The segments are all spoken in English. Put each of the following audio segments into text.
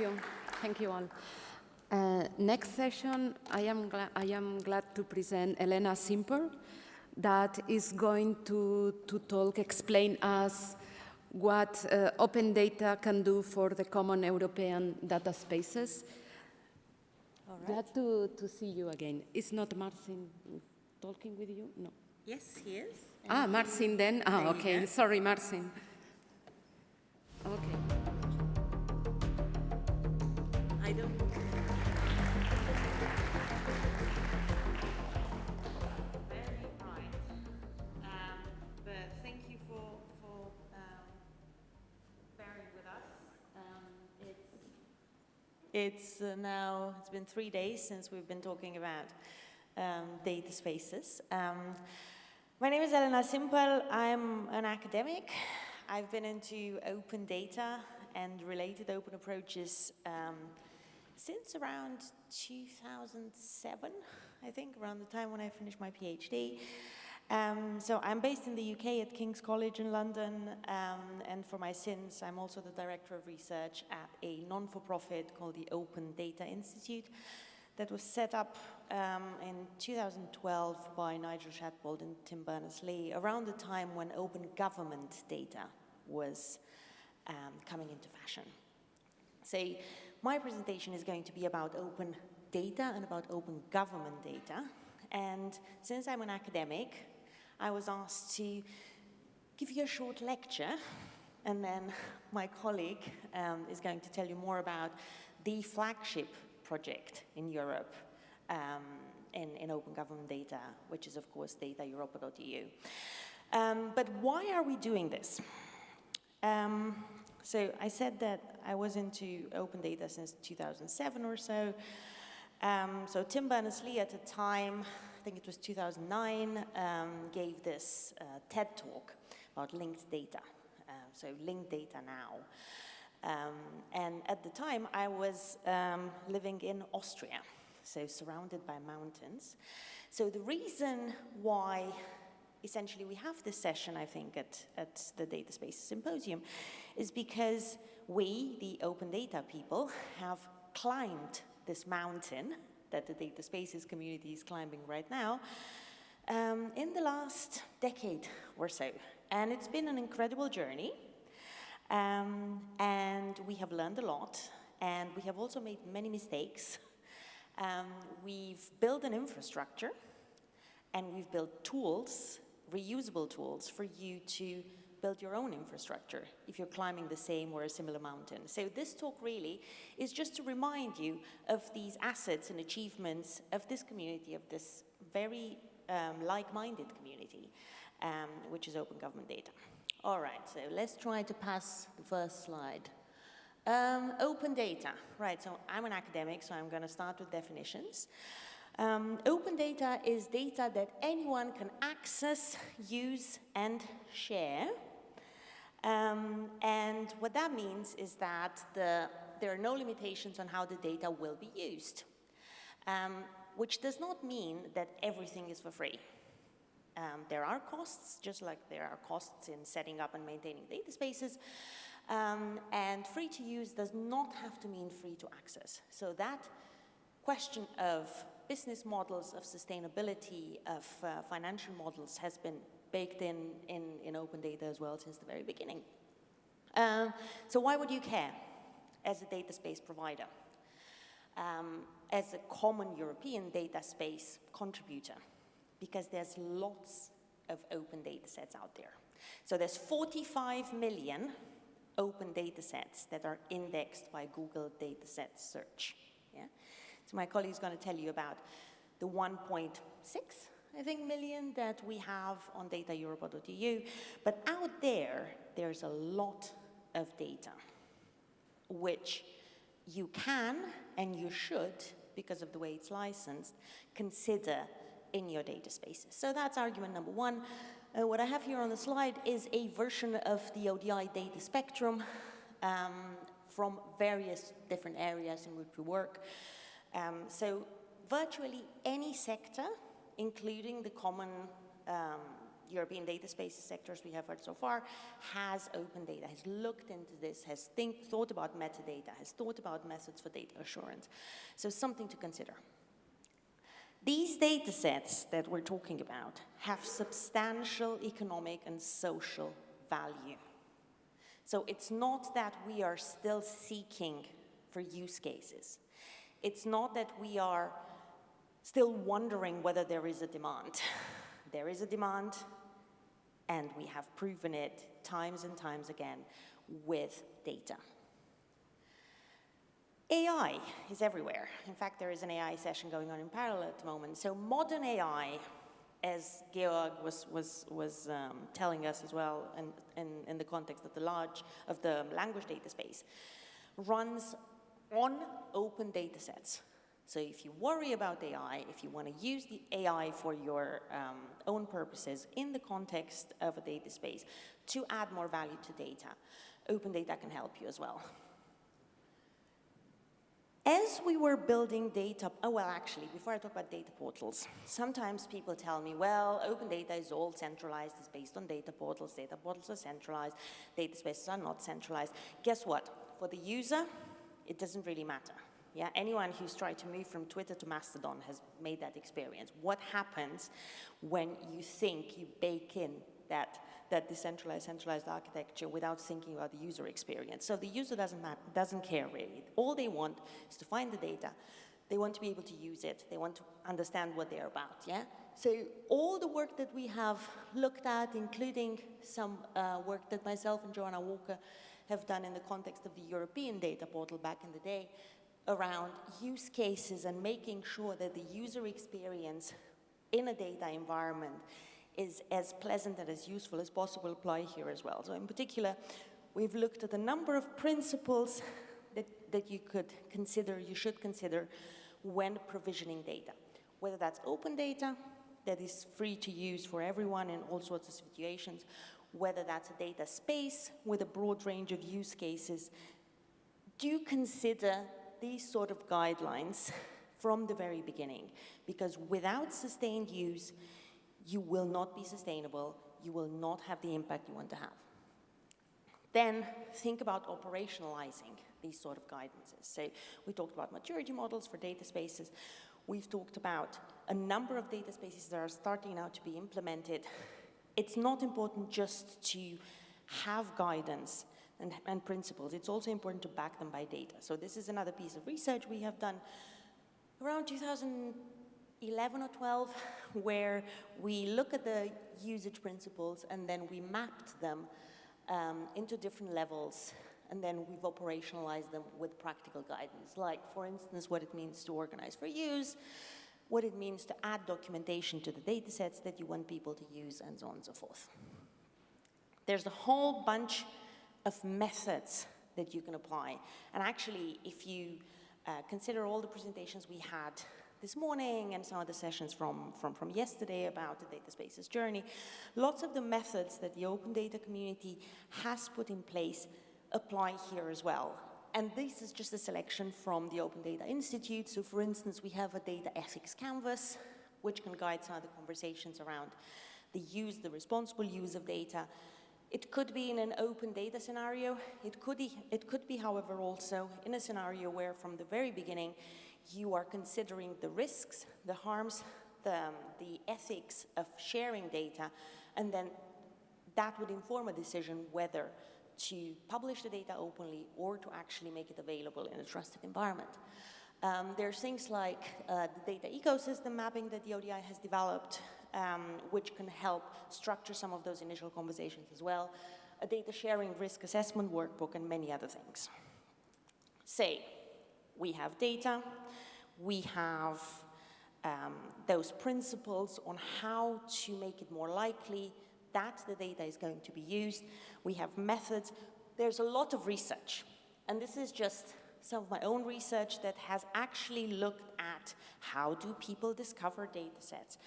you. Thank you all. Next session, I am glad to present Elena Simper, that is going to explain us what open data can do for the common European data spaces. All right. Glad to see you again. Is not Marcin talking with you? No. Yes, he is. Marcin then? Okay. Sorry, Marcin. Okay. I don't. Very right. But thank you for bearing with us. It's been 3 days since we've been talking about data spaces. My name is Elena Simpel. I'm an academic. I've been into open data and related open approaches since around 2007, I think, around the time when I finished my PhD. So I'm based in the UK at King's College in London, and for my sins, I'm also the director of research at a non-for-profit called the Open Data Institute that was set up in 2012 by Nigel Shadbolt and Tim Berners-Lee around the time when open government data was coming into fashion. So my presentation is going to be about open data and about open government data. And since I'm an academic, I was asked to give you a short lecture, and then my colleague is going to tell you more about the flagship project in Europe in open government data, which is, of course, DataEuropa.eu. But why are we doing this? So I said that I was into open data since 2007 or so. So Tim Berners-Lee at the time, I think it was 2009, gave this TED talk about linked data. So linked data now. And at the time, I was living in Austria, so surrounded by mountains. So the reason why essentially we have this session, I think, at the Data Spaces Symposium, is because we, the open data people, have climbed this mountain that the data spaces community is climbing right now in the last decade or so. And it's been an incredible journey. And we have learned a lot, and we have also made many mistakes. We've built an infrastructure, and we've built tools, reusable tools, for you to build your own infrastructure if you're climbing the same or a similar mountain. So this talk really is just to remind you of these assets and achievements of this community, of this very like-minded community, which is open government data. All right, so let's try to pass the first slide. Open data, right, so I'm an academic, so I'm going to start with definitions. Open data is data that anyone can access, use, and share. And what that means is that there are no limitations on how the data will be used, which does not mean that everything is for free. There are costs, just like there are costs in setting up and maintaining data spaces, and free to use does not have to mean free to access. So that question of business models, of sustainability, of financial models has been baked in open data as well since the very beginning. So why would you care as a data space provider, as a common European data space contributor? Because there's lots of open data sets out there. So there's 45 million open data sets that are indexed by Google Dataset Search. Yeah? So my colleague is going to tell you about the 1.6, I think, million that we have on DataEuropa.eu. But out there, there's a lot of data, which you can and you should, because of the way it's licensed, consider in your data spaces. So that's argument number one. What I have here on the slide is a version of the ODI data spectrum from various different areas in which we work. So virtually any sector, including the common European data spaces sectors we have heard so far has open data, has looked into this, has thought about metadata, has thought about methods for data assurance. So something to consider. These data sets that we're talking about have substantial economic and social value. So it's not that we are still seeking for use cases. It's not that we are still wondering whether there is a demand. There is a demand, and we have proven it times and times again with data. AI is everywhere. In fact, there is an AI session going on in parallel at the moment. So modern AI, as Georg was telling us as well, in the context of the language data space, runs on open data sets. So if you worry about AI, if you want to use the AI for your own purposes in the context of a data space to add more value to data, open data can help you as well. As we were building data, actually, before I talk about data portals, sometimes people tell me, well, open data is all centralized, it's based on data portals are centralized, data spaces are not centralized. Guess what? For the user, it doesn't really matter. Yeah, anyone who's tried to move from Twitter to Mastodon has made that experience. What happens when you think you bake in that decentralized, centralized architecture without thinking about the user experience? So the user doesn't care really. All they want is to find the data. They want to be able to use it. They want to understand what they're about, yeah? So all the work that we have looked at, including some work that myself and Joanna Walker have done in the context of the European data portal back in the day, around use cases and making sure that the user experience in a data environment is as pleasant and as useful as possible apply here as well. So in particular, we've looked at a number of principles that you should consider when provisioning data. Whether that's open data that is free to use for everyone in all sorts of situations, whether that's a data space with a broad range of use cases, do consider these sort of guidelines from the very beginning, because without sustained use, you will not be sustainable, you will not have the impact you want to have. Then think about operationalizing these sort of guidances. So we talked about maturity models for data spaces. We've talked about a number of data spaces that are starting now to be implemented. It's not important just to have guidance and principles. It's also important to back them by data. So this is another piece of research we have done around 2011 or 12, where we look at the usage principles and then we mapped them into different levels, and then we've operationalized them with practical guidance, like, for instance, what it means to organize for use, what it means to add documentation to the data sets that you want people to use, and so on and so forth. There's a whole bunch of methods that you can apply. And actually, if you consider all the presentations we had this morning and some of the sessions from yesterday about the data spaces journey, lots of the methods that the open data community has put in place apply here as well. And this is just a selection from the Open Data Institute. So for instance, we have a data ethics canvas, which can guide some of the conversations around the responsible use of data. It could be in an open data scenario. It could be, however, also in a scenario where from the very beginning you are considering the risks, the harms, the ethics of sharing data, and then that would inform a decision whether to publish the data openly or to actually make it available in a trusted environment. There's things like the data ecosystem mapping that the ODI has developed, which can help structure some of those initial conversations as well, a data sharing risk assessment workbook, and many other things. Say, we have data, we have those principles on how to make it more likely that the data is going to be used. We have methods. There's a lot of research, and this is just some of my own research that has actually looked at how do people discover data sets,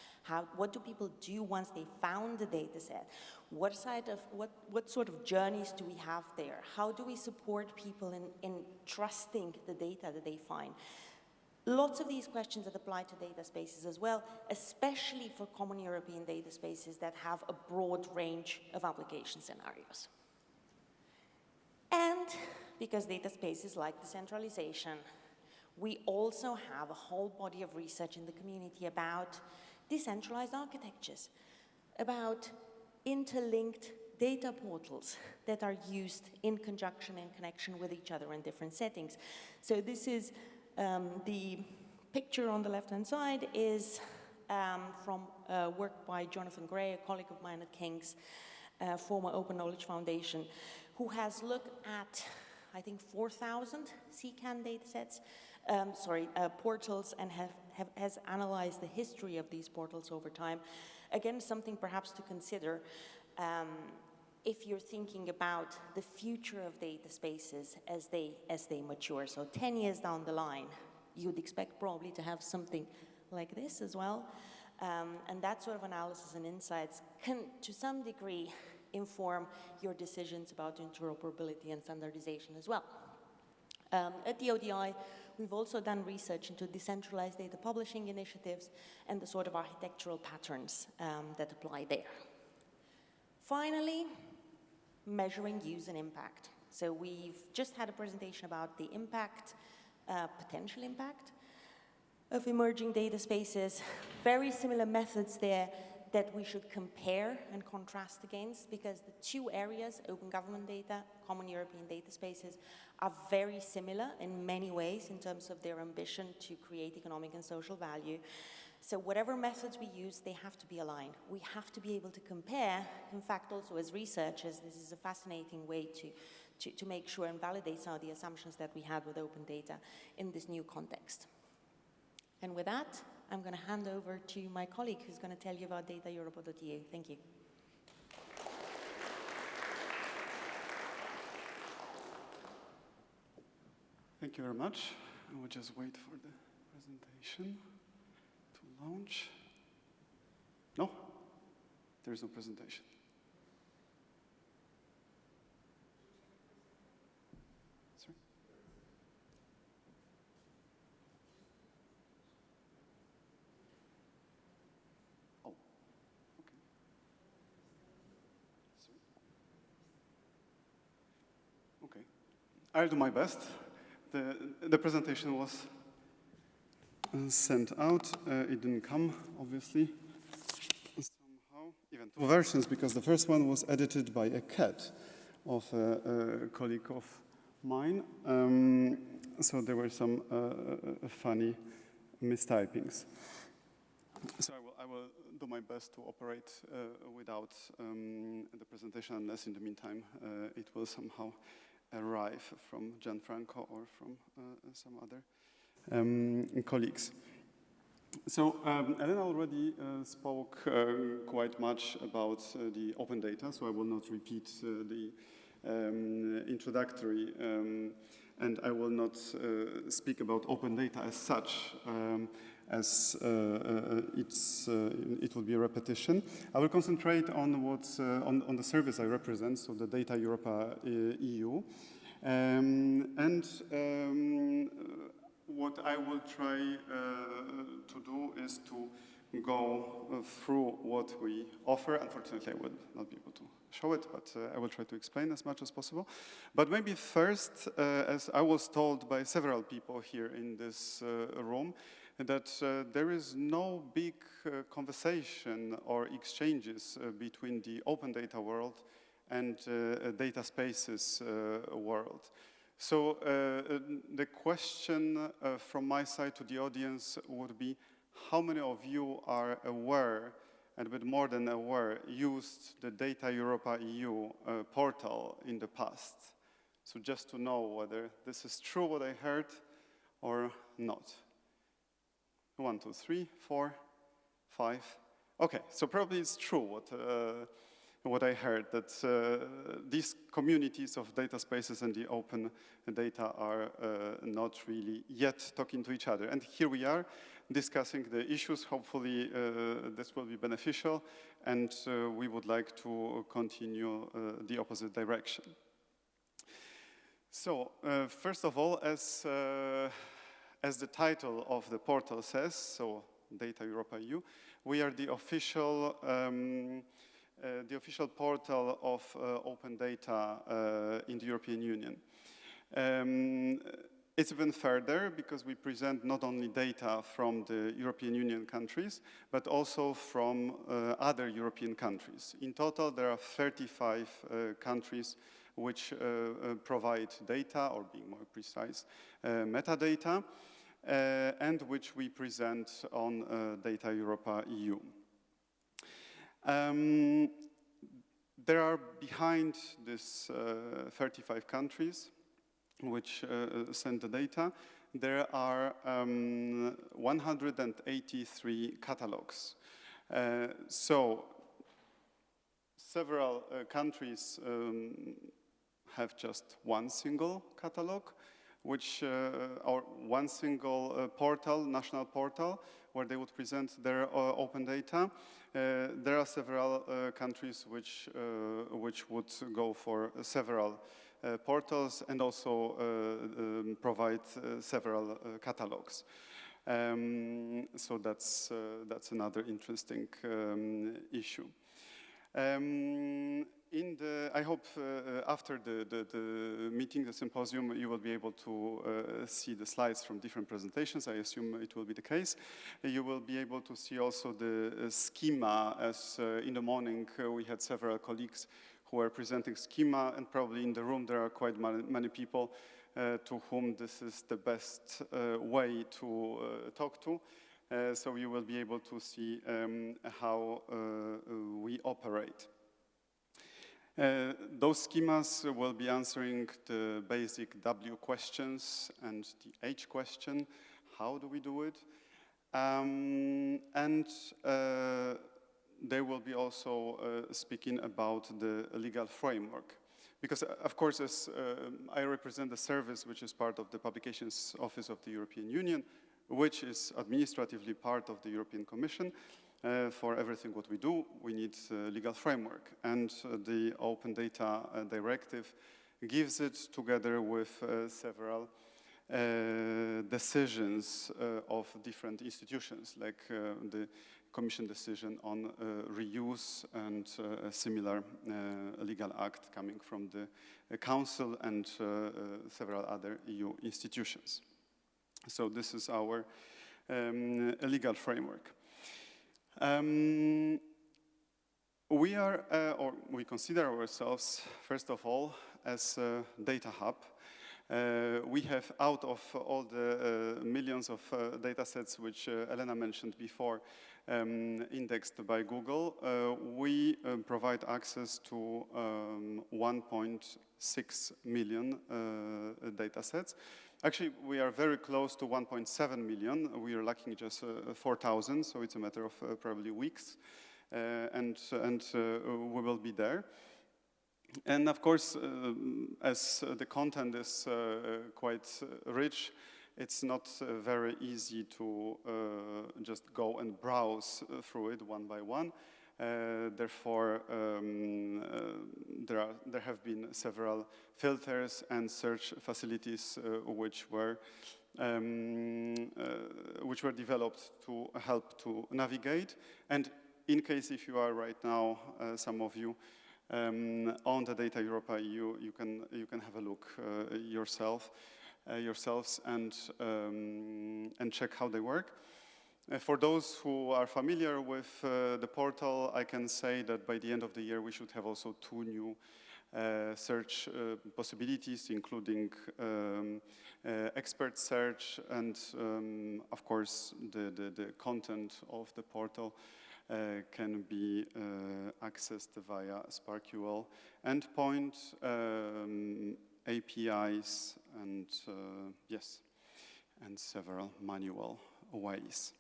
what do people do once they found the data set, what sort of journeys do we have there, how do we support people in trusting the data that they find. Lots of these questions that apply to data spaces as well, especially for common European data spaces that have a broad range of application scenarios. And because data spaces like decentralization, we also have a whole body of research in the community about decentralized architectures, about interlinked data portals that are used in conjunction and connection with each other in different settings. So this is the picture on the left-hand side is from work by Jonathan Gray, a colleague of mine at King's, former Open Knowledge Foundation, who has looked at, I think, 4,000 CCAN datasets, portals, and has analyzed the history of these portals over time. Again, something perhaps to consider if you're thinking about the future of data spaces as they mature. So 10 years down the line, you'd expect probably to have something like this as well. And that sort of analysis and insights can, to some degree, inform your decisions about interoperability and standardization as well. At the ODI, we've also done research into decentralized data publishing initiatives and the sort of architectural patterns that apply there. Finally, measuring use and impact. So we've just had a presentation about the impact, potential impact of emerging data spaces. Very similar methods there that we should compare and contrast against, because the two areas, open government data, common European data spaces, are very similar in many ways in terms of their ambition to create economic and social value. So whatever methods we use, they have to be aligned. We have to be able to compare. In fact, also as researchers, this is a fascinating way to make sure and validate some of the assumptions that we had with open data in this new context. And with that, I'm going to hand over to my colleague who's going to tell you about DataEuropa.eu. Thank you. Thank you very much. I will just wait for the presentation to launch. No, there is no presentation. Sorry? Oh, okay. Sorry. Okay, I'll do my best. The presentation was sent out. It didn't come, obviously, somehow. Even two versions, because the first one was edited by a cat of a colleague of mine. So there were some funny mistypings. So I will do my best to operate without the presentation, unless in the meantime it will somehow arrive from Gianfranco or from some other colleagues. So Elena already spoke quite much about the open data, so I will not repeat the introductory, and I will not speak about open data as such, as it will be a repetition. I will concentrate on what's on the service I represent, so the DataEuropa.eu, and what I will try to do is to go through what we offer. Unfortunately, I will not be able to show it, but I will try to explain as much as possible. But maybe first, as I was told by several people here in this room, that there is no big conversation or exchanges between the open data world and data spaces world. So the question from my side to the audience would be, how many of you are aware, and a bit more than aware, used the DataEuropa.eu portal in the past? So just to know whether this is true what I heard or not. 1, 2, 3, 4, 5. Okay, so probably it's true what I heard, that these communities of data spaces and the open data are not really yet talking to each other. And here we are discussing the issues. Hopefully this will be beneficial, and we would like to continue the opposite direction. So first of all, as as the title of the portal says, so Data Europa EU, we are the official portal of open data in the European Union. It's even further because we present not only data from the European Union countries, but also from other European countries. In total, there are 35 countries which provide data, or being more precise, metadata, and which we present on Data Europa EU. There are behind these 35 countries which send the data, there are 183 catalogs. So several countries have just one single catalog, which or one single portal, national portal, where they would present their open data. There are several countries which would go for several portals and also provide several catalogs. So that's another interesting issue. I hope after the meeting, the symposium, you will be able to see the slides from different presentations. I assume it will be the case. You will be able to see also the schema, as in the morning we had several colleagues who are presenting schema, and probably in the room there are quite many people to whom this is the best way to talk to. So you will be able to see how we operate. Those schemas will be answering the basic W questions and the H question, how do we do it? They will be also speaking about the legal framework. Because, of course, as I represent the service which is part of the Publications Office of the European Union, which is administratively part of the European Commission. For everything what we do, we need legal framework. And the Open Data Directive gives it together with several decisions of different institutions, like the Commission decision on reuse and a similar legal act coming from the Council and several other EU institutions. So this is our legal framework. We are, or we consider ourselves, first of all, as a data hub. We have, out of all the millions of data sets which Elena mentioned before, indexed by Google, we provide access to 1.6 million data sets. Actually, we are very close to 1.7 million. We are lacking just 4,000, so it's a matter of probably weeks, and we will be there. And of course, as the content is quite rich, it's not very easy to just go and browse through it one by one. Therefore, there have been several filters and search facilities which were developed to help to navigate. And in case if you are right now, some of you, on the Data Europa EU, you can have a look yourselves and check how they work. For those who are familiar with the portal, I can say that by the end of the year we should have also 2 new search possibilities, including expert search and of course the content of the portal can be accessed via SparkQL endpoint, APIs, and yes, and several manual ways.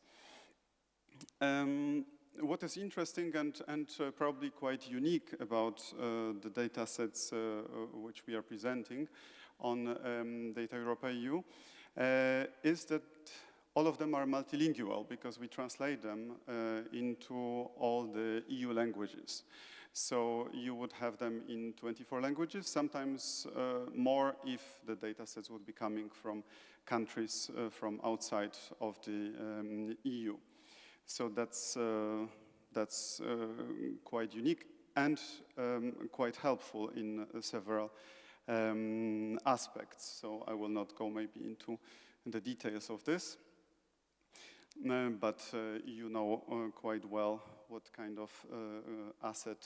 What is interesting and probably quite unique about the data sets which we are presenting on Data Europa EU is that all of them are multilingual because we translate them into all the EU languages. So you would have them in 24 languages, sometimes more if the data sets would be coming from countries from outside of the EU. So that's quite unique and quite helpful in several aspects. So I will not go maybe into the details of this, but you know quite well what kind of asset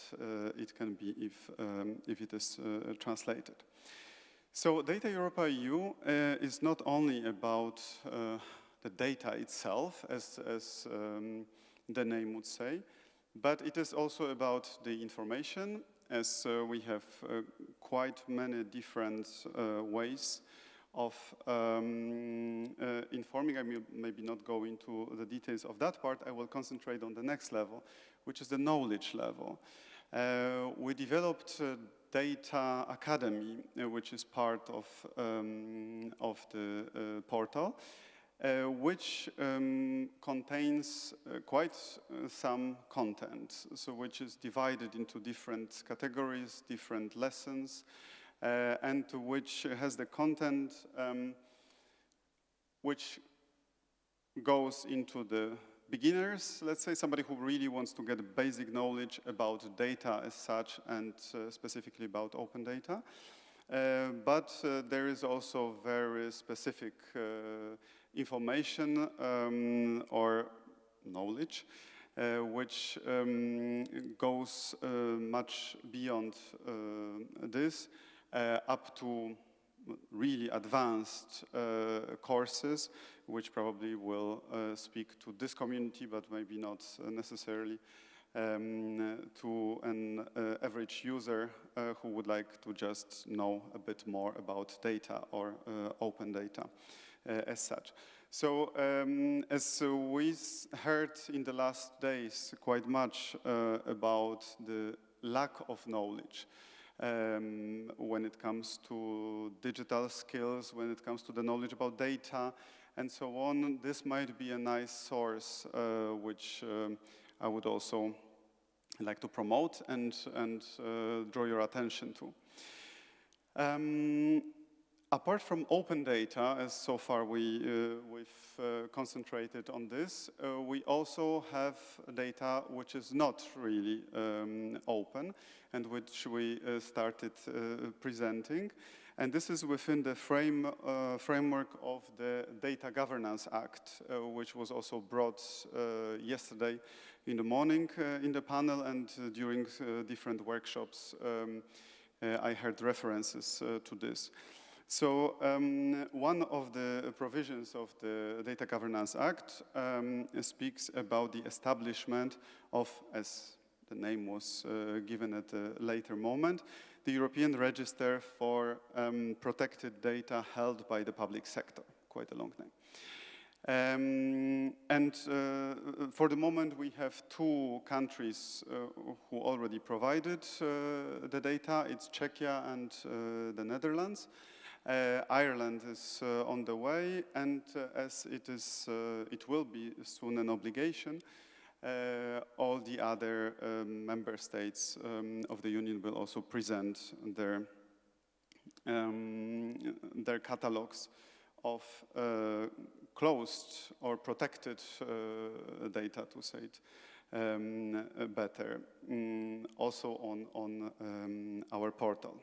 it can be if it is translated. So Data Europa EU is not only about the data itself, as the name would say, but it is also about the information, as we have quite many different ways of informing. I will maybe not go into the details of that part. I will concentrate on the next level, which is the knowledge level. We developed Data Academy, which is part of the portal, which contains quite some content, so which is divided into different categories, different lessons, and which has the content which goes into the beginners, let's say somebody who really wants to get basic knowledge about data as such and specifically about open data. But there is also very specific information or knowledge which goes much beyond this, up to really advanced courses, which probably will speak to this community, but maybe not necessarily to an average user who would like to just know a bit more about data or open data as such. So as we heard in the last days quite much about the lack of knowledge when it comes to digital skills, when it comes to the knowledge about data, and so on, this might be a nice source which I would also like to promote and draw your attention to. Apart from open data, as so far we've concentrated on this, we also have data which is not really open and which we started presenting. And this is within the framework of the Data Governance Act, which was also brought yesterday in the morning in the panel, and during different workshops I heard references to this. So one of the provisions of the Data Governance Act speaks about the establishment of, as the name was given at a later moment, the European Register for Protected Data held by the public sector. Quite a long name. For the moment, we have two countries who already provided the data. It's Czechia and the Netherlands. Ireland is on the way, and as it will be soon an obligation, all the other member states of the Union will also present their catalogs of closed or protected data, to say it better, also on our portal.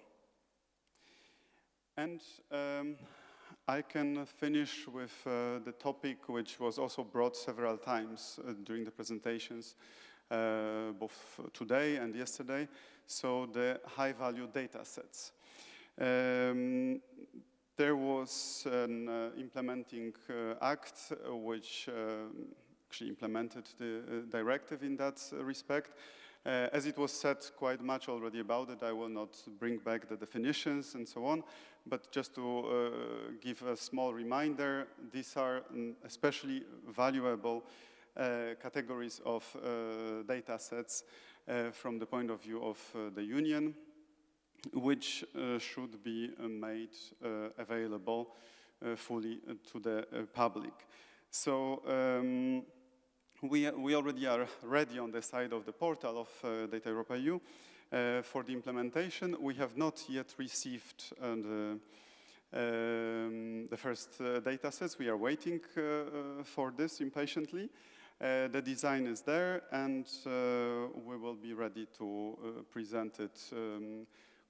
And I can finish with the topic which was also brought several times during the presentations, both today and yesterday, so the high-value data sets. There was an implementing act which actually implemented the directive in that respect. As it was said quite much already about it, I will not bring back the definitions and so on, but just to give a small reminder, these are especially valuable categories of data sets from the point of view of the Union, which should be made available fully to the public. So we already are ready on the side of the portal of Data Europa EU For the implementation, we have not yet received the first data sets. We are waiting for this impatiently. The design is there, and we will be ready to present it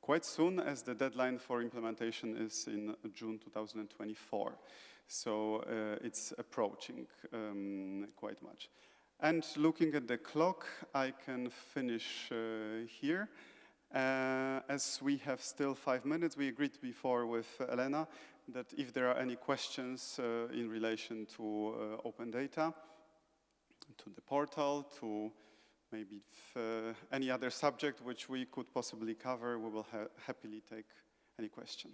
quite soon, as the deadline for implementation is in June 2024. So it's approaching quite much. And looking at the clock, I can finish here. As we have still 5 minutes, we agreed before with Elena that if there are any questions in relation to open data, to the portal, to maybe any other subject which we could possibly cover, we will happily take any question.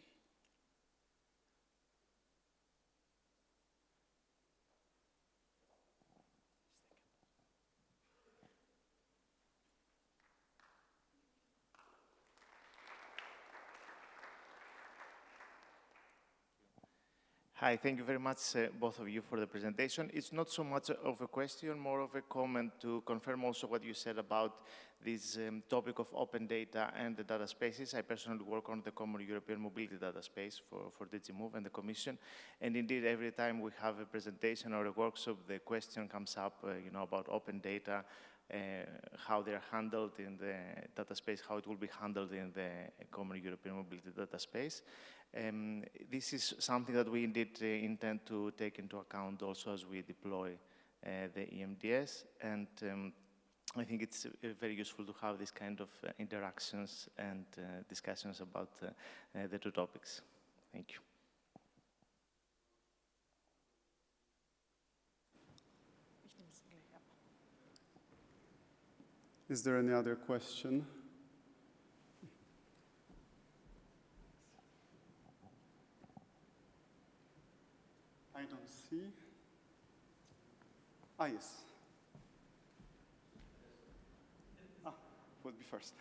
Hi, thank you very much, both of you, for the presentation. It's not so much of a question, more of a comment to confirm also what you said about this topic of open data and the data spaces. I personally work on the Common European Mobility Data Space for DigiMove and the Commission. And indeed, every time we have a presentation or a workshop, the question comes up about open data, how they're handled in the data space, how it will be handled in the Common European Mobility Data Space. This is something that we indeed intend to take into account also as we deploy the EMDS, and I think it's very useful to have this kind of interactions and discussions about the two topics. Thank you. Is there any other question? I don't see. Ah, yes. Would be first.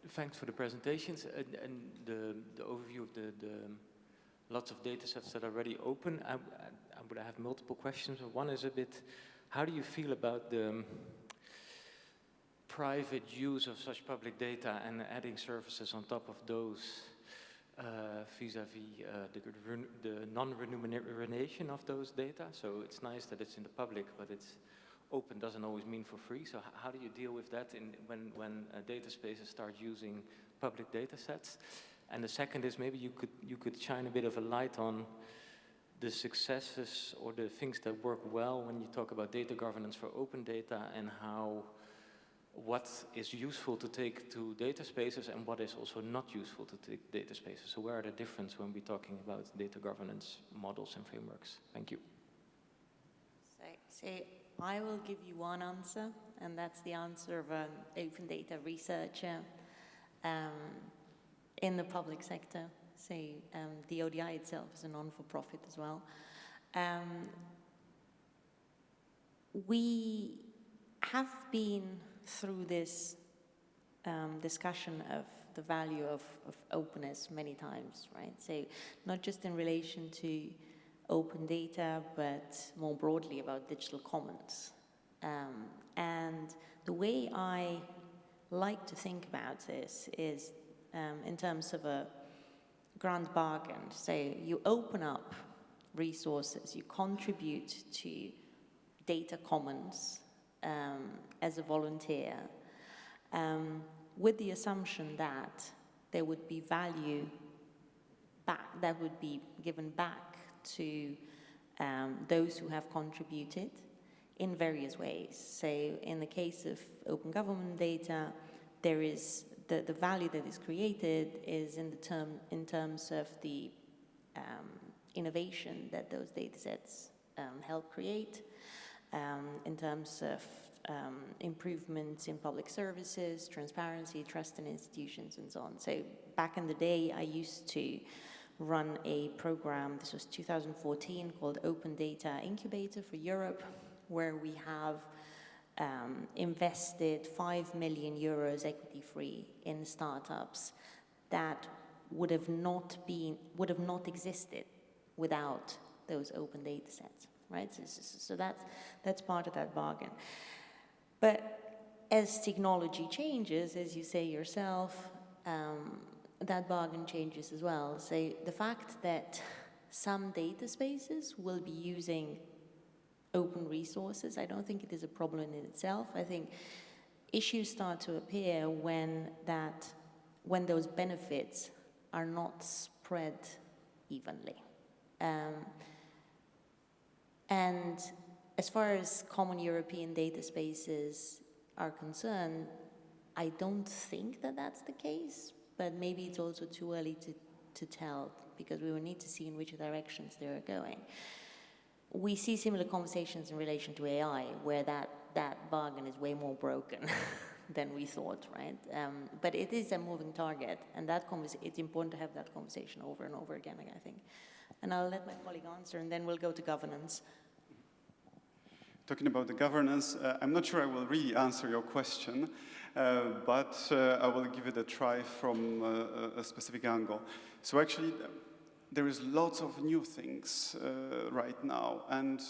Thanks for the presentations and the overview of the lots of data sets that are already open. I would have multiple questions. One is a bit, how do you feel about the private use of such public data and adding services on top of those vis-a-vis the non-remuneration of those data? So it's nice that it's in the public, but it's open doesn't always mean for free. So how do you deal with that when data spaces start using public data sets? And the second is maybe you could shine a bit of a light on the successes or the things that work well when you talk about data governance for open data, and what is useful to take to data spaces and what is also not useful to take data spaces. So where are the differences when we're talking about data governance models and frameworks? Thank you. So I will give you one answer, and that's the answer of an open data researcher in the public sector. So the ODI itself is a non-for-profit as well. We have been through this discussion of the value of openness many times, right? So not just in relation to open data, but more broadly about digital commons. And the way I like to think about this is in terms of a grand bargain. So you open up resources, you contribute to data commons as a volunteer, with the assumption that there would be value back, that would be given back to those who have contributed in various ways. So in the case of open government data, there is the value that is created is in terms of the innovation that those data sets help create, in terms of improvements in public services, transparency, trust in institutions, and so on. So back in the day, I used to run a program, this was 2014, called Open Data Incubator for Europe, where we have invested 5 million euros equity-free in startups that would have not existed without those open data sets. right? So that's part of that bargain. But as technology changes, as you say yourself, that bargain changes as well. So the fact that some data spaces will be using open resources, I don't think it is a problem in itself. I think issues start to appear when those benefits are not spread evenly. And as far as common European data spaces are concerned, I don't think that that's the case, but maybe it's also too early to tell, because we will need to see in which directions they are going. We see similar conversations in relation to AI, where that bargain is way more broken than we thought, right? But it is a moving target, and it's important to have that conversation over and over again, I think. And I'll let my colleague answer, and then we'll go to governance. Talking about the governance, I'm not sure I will really answer your question, but I will give it a try from a specific angle. So actually, there is lots of new things right now, and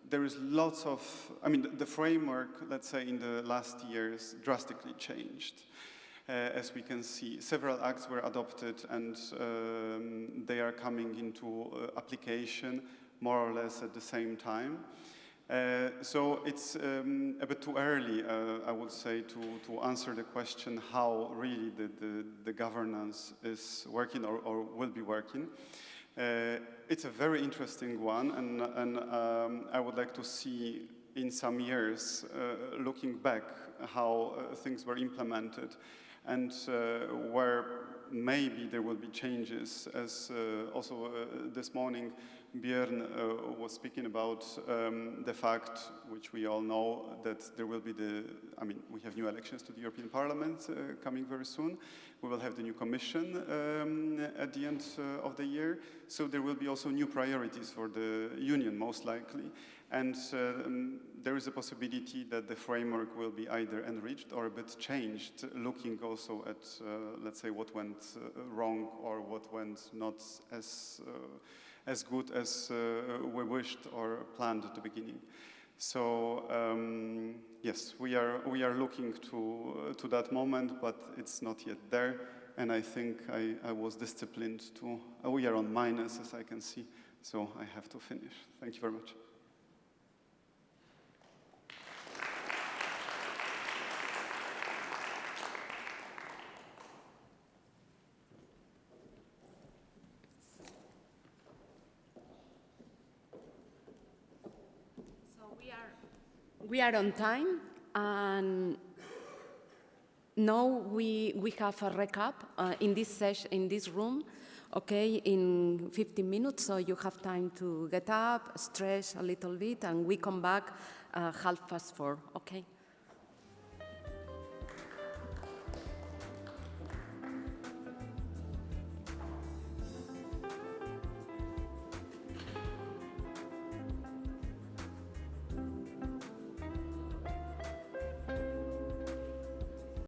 there is lots of, the framework, let's say, in the last years drastically changed. As we can see, several acts were adopted, and they are coming into application more or less at the same time. So it's a bit too early, I would say, to answer the question how really the governance is working or will be working. It's a very interesting one, and I would like to see in some years, looking back, how things were implemented, and where maybe there will be changes, as also this morning Björn was speaking about the fact, which we all know, that there will be we have new elections to the European Parliament coming very soon. We will have the new Commission at the end of the year. So there will be also new priorities for the Union, most likely. And there is a possibility that the framework will be either enriched or a bit changed, looking also at, let's say, what went wrong or what went not as good as we wished or planned at the beginning. So yes, we are looking to that moment, but it's not yet there. And I think I was disciplined to. We are on minus, as I can see, so I have to finish. Thank you very much. We are on time, and now we have a recap in this session, in this room, okay, in 15 minutes, so you have time to get up, stretch a little bit, and we come back 4:30, okay?